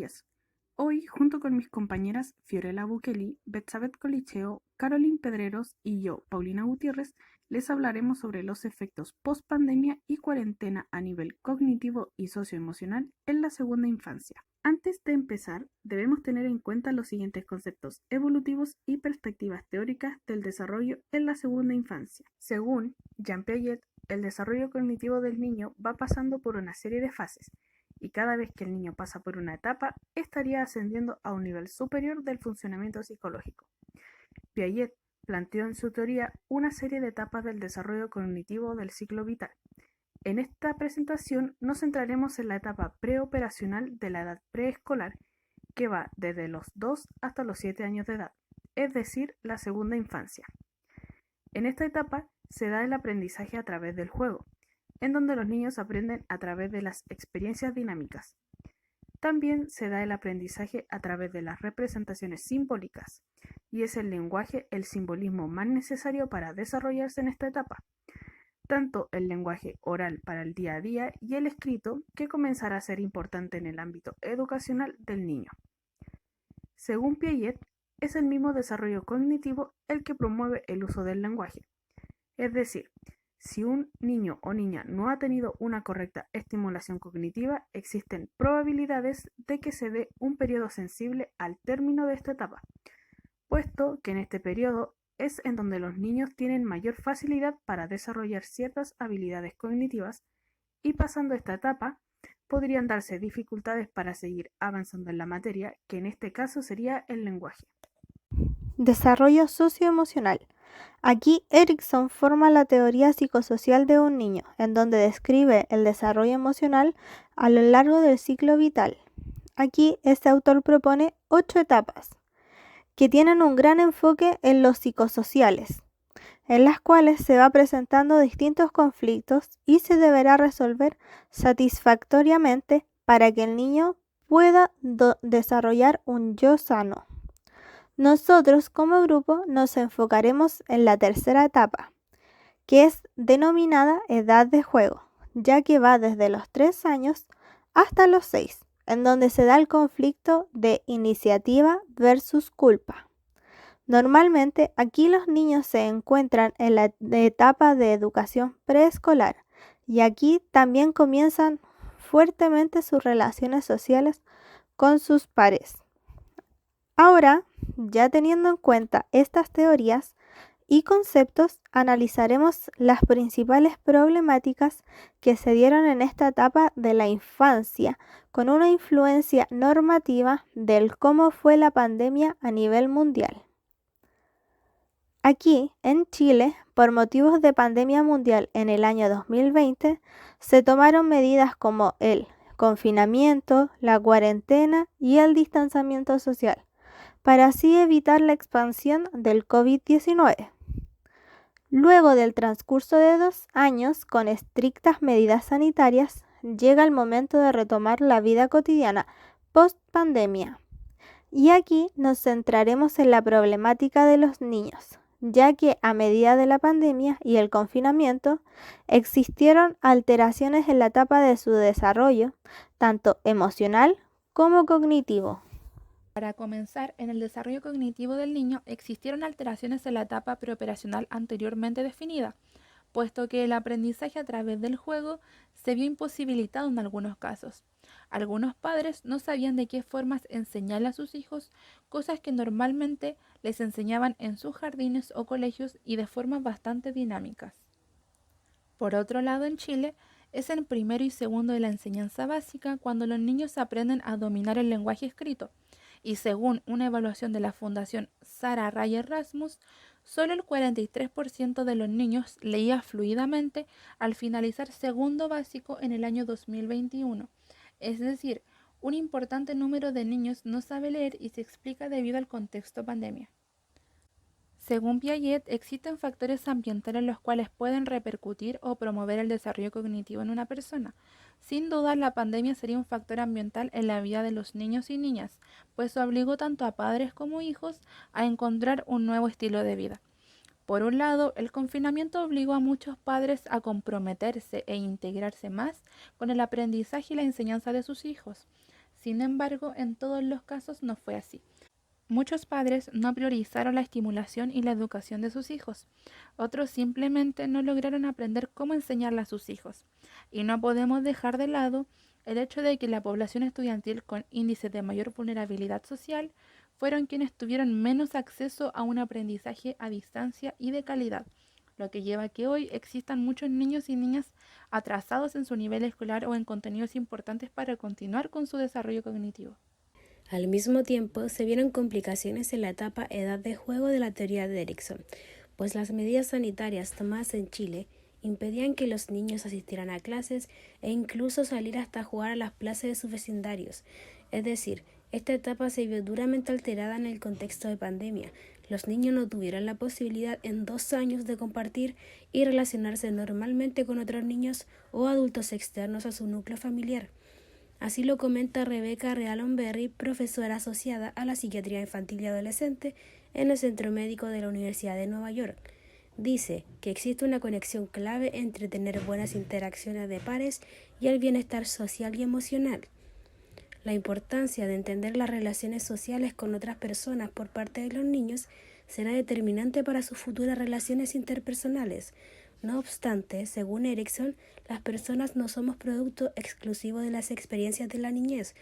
días. Hoy, junto con mis compañeras Fiorella Bukeli, Betsabeth Colicheo, Caroline Pedreros y yo, Paulina Gutiérrez, les hablaremos sobre los efectos post-pandemia y cuarentena a nivel cognitivo y socioemocional en la segunda infancia. Antes de empezar, debemos tener en cuenta los siguientes conceptos evolutivos y perspectivas teóricas del desarrollo en la segunda infancia. Según Jean Piaget, el desarrollo cognitivo del niño va pasando por una serie de fases, y cada vez que el niño pasa por una etapa, estaría ascendiendo a un nivel superior del funcionamiento psicológico. Piaget planteó en su teoría una serie de etapas del desarrollo cognitivo del ciclo vital. En esta presentación nos centraremos en la etapa preoperacional de la edad preescolar, que va desde los 2 hasta los 7 años de edad, es decir, la segunda infancia. En esta etapa se da el aprendizaje a través del juego, en donde los niños aprenden a través de las experiencias dinámicas. También se da el aprendizaje a través de las representaciones simbólicas, y es el lenguaje el simbolismo más necesario para desarrollarse en esta etapa, tanto el lenguaje oral para el día a día y el escrito, que comenzará a ser importante en el ámbito educacional del niño. Según Piaget, es el mismo desarrollo cognitivo el que promueve el uso del lenguaje. Es decir, si un niño o niña no ha tenido una correcta estimulación cognitiva, existen probabilidades de que se dé un periodo sensible al término de esta etapa, puesto que en este periodo es en donde los niños tienen mayor facilidad para desarrollar ciertas habilidades cognitivas, y pasando esta etapa podrían darse dificultades para seguir avanzando en la materia, que en este caso sería el lenguaje. Desarrollo socioemocional. Aquí Erikson forma la teoría psicosocial de un niño, en donde describe el desarrollo emocional a lo largo del ciclo vital. Aquí este autor propone 8 etapas, que tienen un gran enfoque en los psicosociales, en las cuales se va presentando distintos conflictos y se deberá resolver satisfactoriamente para que el niño pueda desarrollar un yo sano. Nosotros como grupo nos enfocaremos en la tercera etapa, que es denominada edad de juego, ya que va desde los 3 años hasta los 6, en donde se da el conflicto de iniciativa versus culpa. Normalmente aquí los niños se encuentran en la etapa de educación preescolar, y aquí también comienzan fuertemente sus relaciones sociales con sus pares. Ahora, ya teniendo en cuenta estas teorías y conceptos, analizaremos las principales problemáticas que se dieron en esta etapa de la infancia, con una influencia normativa del cómo fue la pandemia a nivel mundial. Aquí, en Chile, por motivos de pandemia mundial en el año 2020, se tomaron medidas como el confinamiento, la cuarentena y el distanciamiento social, para así evitar la expansión del COVID-19. Luego del transcurso de 2 años con estrictas medidas sanitarias, llega el momento de retomar la vida cotidiana post-pandemia. Y aquí nos centraremos en la problemática de los niños, ya que a medida de la pandemia y el confinamiento existieron alteraciones en la etapa de su desarrollo, tanto emocional como cognitivo. Para comenzar, en el desarrollo cognitivo del niño existieron alteraciones en la etapa preoperacional anteriormente definida, puesto que el aprendizaje a través del juego se vio imposibilitado en algunos casos. Algunos padres no sabían de qué formas enseñarle a sus hijos cosas que normalmente les enseñaban en sus jardines o colegios y de formas bastante dinámicas. Por otro lado, en Chile, es en primero y segundo de la enseñanza básica cuando los niños aprenden a dominar el lenguaje escrito, y según una evaluación de la Fundación Sara Ray Erasmus, solo el 43% de los niños leía fluidamente al finalizar segundo básico en el año 2021. Es decir, un importante número de niños no sabe leer y se explica debido al contexto pandemia. Según Piaget, existen factores ambientales los cuales pueden repercutir o promover el desarrollo cognitivo en una persona. Sin duda, la pandemia sería un factor ambiental en la vida de los niños y niñas, pues obligó tanto a padres como hijos a encontrar un nuevo estilo de vida. Por un lado, el confinamiento obligó a muchos padres a comprometerse e integrarse más con el aprendizaje y la enseñanza de sus hijos. Sin embargo, en todos los casos no fue así. Muchos padres no priorizaron la estimulación y la educación de sus hijos. Otros simplemente no lograron aprender cómo enseñarle a sus hijos. Y no podemos dejar de lado el hecho de que la población estudiantil con índices de mayor vulnerabilidad social fueron quienes tuvieron menos acceso a un aprendizaje a distancia y de calidad, lo que lleva a que hoy existan muchos niños y niñas atrasados en su nivel escolar o en contenidos importantes para continuar con su desarrollo cognitivo. Al mismo tiempo, se vieron complicaciones en la etapa edad de juego de la teoría de Erikson, pues las medidas sanitarias tomadas en Chile impedían que los niños asistieran a clases e incluso salir hasta jugar a las plazas de sus vecindarios. Es decir, esta etapa se vio duramente alterada en el contexto de pandemia. Los niños no tuvieron la posibilidad en 2 años de compartir y relacionarse normalmente con otros niños o adultos externos a su núcleo familiar. Así lo comenta Rebecca Realon-Berry, profesora asociada a la psiquiatría infantil y adolescente en el Centro Médico de la Universidad de Nueva York. Dice que existe una conexión clave entre tener buenas interacciones de pares y el bienestar social y emocional. La importancia de entender las relaciones sociales con otras personas por parte de los niños será determinante para sus futuras relaciones interpersonales. No obstante, según Erikson, las personas no somos producto exclusivo de las experiencias de la niñez,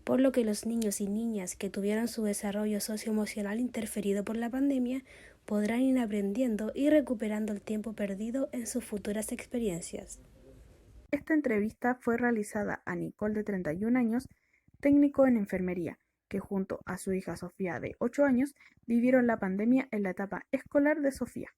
por lo que los niños y niñas que tuvieron su desarrollo socioemocional interferido por la pandemia podrán ir aprendiendo y recuperando el tiempo perdido en sus futuras experiencias. Esta entrevista fue realizada a Nicole, de 31 años, técnico en enfermería, que junto a su hija Sofía, de 8 años, vivieron la pandemia en la etapa escolar de Sofía.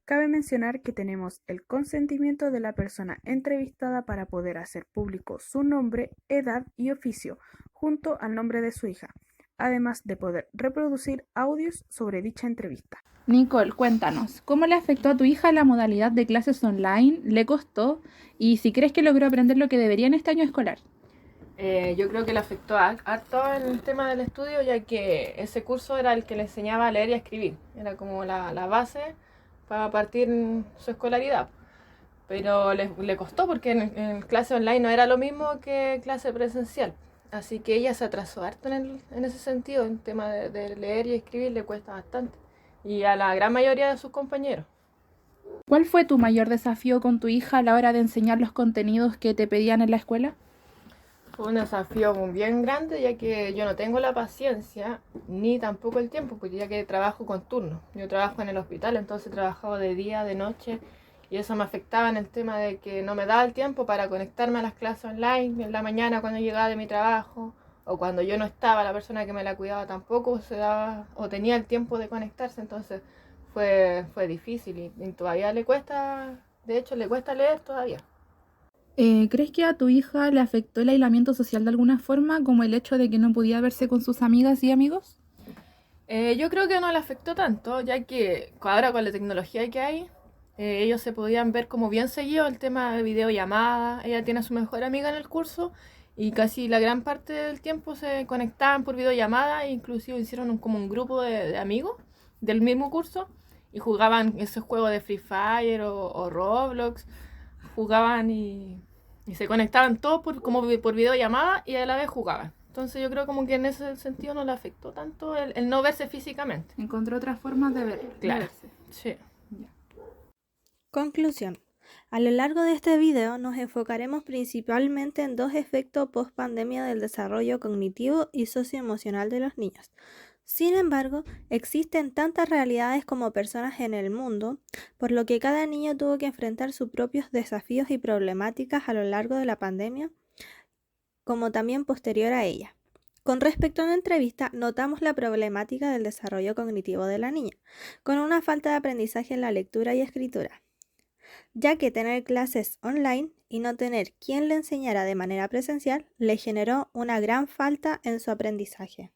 Cabe mencionar que tenemos el consentimiento de la persona entrevistada para poder hacer público su nombre, edad y oficio, junto al nombre de su hija, además de poder reproducir audios sobre dicha entrevista. Nicole, cuéntanos, ¿cómo le afectó a tu hija la modalidad de clases online? ¿Le costó? Y si crees que logró aprender lo que debería en este año escolar. Yo creo que le afectó harto en el tema del estudio, ya que ese curso era el que le enseñaba a leer y a escribir. Era como la base para partir su escolaridad. Pero le costó porque en clase online no era lo mismo que clase presencial. Así que ella se atrasó harto en ese sentido. En tema de leer y escribir le cuesta bastante. Y a la gran mayoría de sus compañeros. ¿Cuál fue tu mayor desafío con tu hija a la hora de enseñar los contenidos que te pedían en la escuela? Fue un desafío bien grande, ya que yo no tengo la paciencia ni tampoco el tiempo, porque ya que trabajo con turno. Yo trabajo en el hospital, entonces trabajaba de día, de noche, y eso me afectaba en el tema de que no me daba el tiempo para conectarme a las clases online en la mañana cuando llegaba de mi trabajo, o cuando yo no estaba, la persona que me la cuidaba tampoco se daba o tenía el tiempo de conectarse, entonces fue difícil y todavía le cuesta, de hecho le cuesta leer todavía. ¿Crees que a tu hija le afectó el aislamiento social de alguna forma, como el hecho de que no podía verse con sus amigas y amigos? Yo creo que no le afectó tanto, ya que ahora con la tecnología que hay, ellos se podían ver como bien seguido el tema de videollamada. Ella tiene a su mejor amiga en el curso y casi la gran parte del tiempo se conectaban por videollamada e inclusive hicieron como un grupo de amigos del mismo curso y jugaban esos juegos de Free Fire o Roblox, jugaban y se conectaban todos por videollamada y a la vez jugaban. Entonces yo creo como que en ese sentido no le afectó tanto el no verse físicamente. Encontró otras formas de Claro. verse. Sí. Conclusión. A lo largo de este video nos enfocaremos principalmente en 2 efectos post-pandemia del desarrollo cognitivo y socioemocional de los niños. Sin embargo, existen tantas realidades como personas en el mundo, por lo que cada niño tuvo que enfrentar sus propios desafíos y problemáticas a lo largo de la pandemia, como también posterior a ella. Con respecto a la entrevista, notamos la problemática del desarrollo cognitivo de la niña, con una falta de aprendizaje en la lectura y escritura, ya que tener clases online y no tener quien le enseñara de manera presencial le generó una gran falta en su aprendizaje.